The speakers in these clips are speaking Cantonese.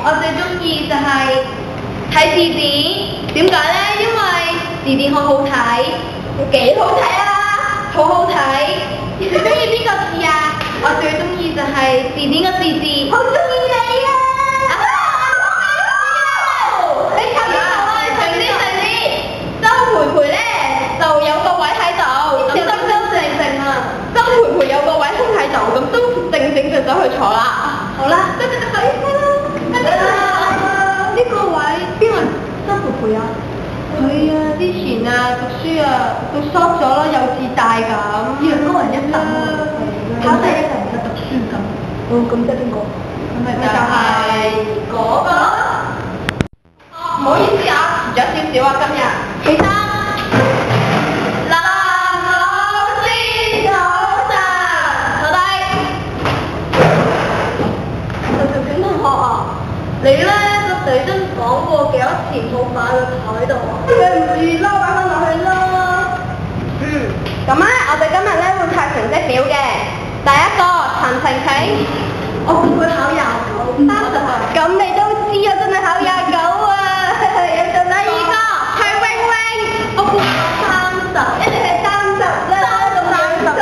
我最中意就係睇字典。點解呢？因為字典好好睇。幾好睇啊！好好睇。你最中意邊個字啊？我最中意就係字典個字字。好中意你啊！你睇邊度啊？周培培咧就有個位喺度，咁周靜靜啊，周培培有個位空喺度，咁周靜靜就走去坐啦。好啦，得啦，呢個位邊個？周培培啊？佢啊，之前啊讀書啊讀 short 咗咯，幼稚大咁。以為高人一等喎，考第一就唔使讀書咁。哦，咁即係邊個？咁咪就係嗰個。唔好意思啊，遲咗少少啊，今日。起身。林老師早晨，坐低。小同學啊，你咧個地真講過幾多次冇擺喺台度啊？對唔住啦，擺翻落去啦。咁咧，我哋今日咧會派成績表嘅。第一個陳晴晴，我估佢考29。咁你都知啊，真係考29啊！第二個係穎穎，我估30，一定係30啦，咁30歲。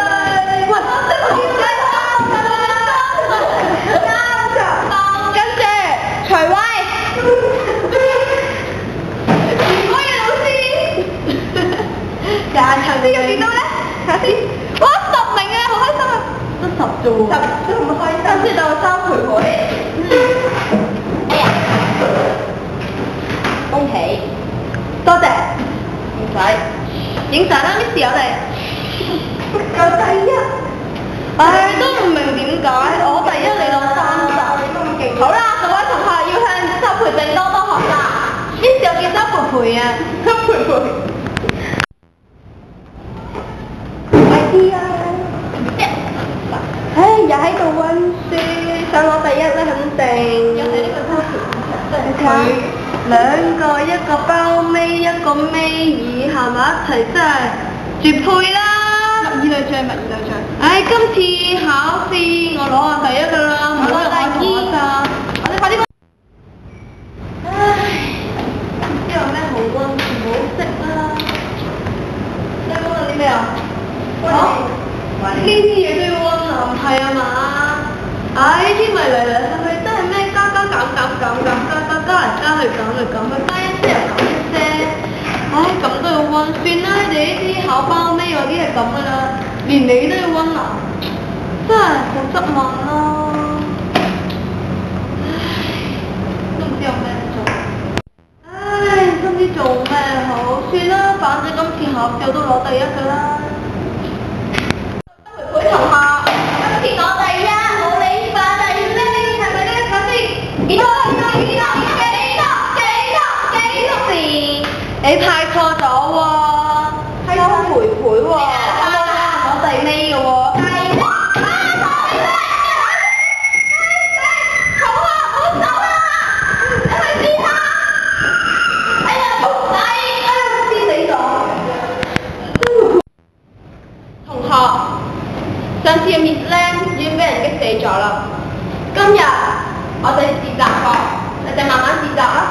喂，30。跟住徐威，我嘅老師，廿層先有幾多咧？睇下先，哇10名啊，好開心啊！得10啫喎，10都咁開心。跟住就周培培，哎呀！恭喜，多謝，唔使，影相啦，Miss 我哋，夠第一，唉，都唔明點解，我第一你攞30，好啦，各位同學要向周培靜多多學習，Miss 我叫周培培啊，周培培，快啲啊，唉，又喺度溫書，想攞第一啦，肯定，又係呢個周培培，佢。兩個，一個包尾，一個尾二，行埋一齊真係絕配啦！物以類聚，物以類聚。唉，今次考試我攞下第一㗎啦，唔該大姨咋？我哋快啲。唉，唔知有咩好溫，唔好識啦。你溫啲咩啊？呢啲嘢都要溫啊？唔係啊嘛？唉，呢啲咪嚟嚟去去都係咩加加減嚟加去減嚟減去，加一些又減一些，唉咁都要溫，算啦，你哋呢啲考包尾嗰啲係咁噶啦，連你都要溫啊，真係好失望咯，唉，都唔知有咩做，唉，都唔知做咩好，算啦，反正今次考試我都攞第一噶啦。培培同學，今次攞第一，冇你份啊，要咩？係咪呢？睇先，幾多？你派錯咗喎，係周培培喎，我第尾嘅喎。同學唔好走啦，你去邊啊？哎呀，仆仔，哎呀，黐死咗。同學，上次嘅 Miss Lam 已經俾人激死咗啦，今日我哋自習課，你哋慢慢自習啦。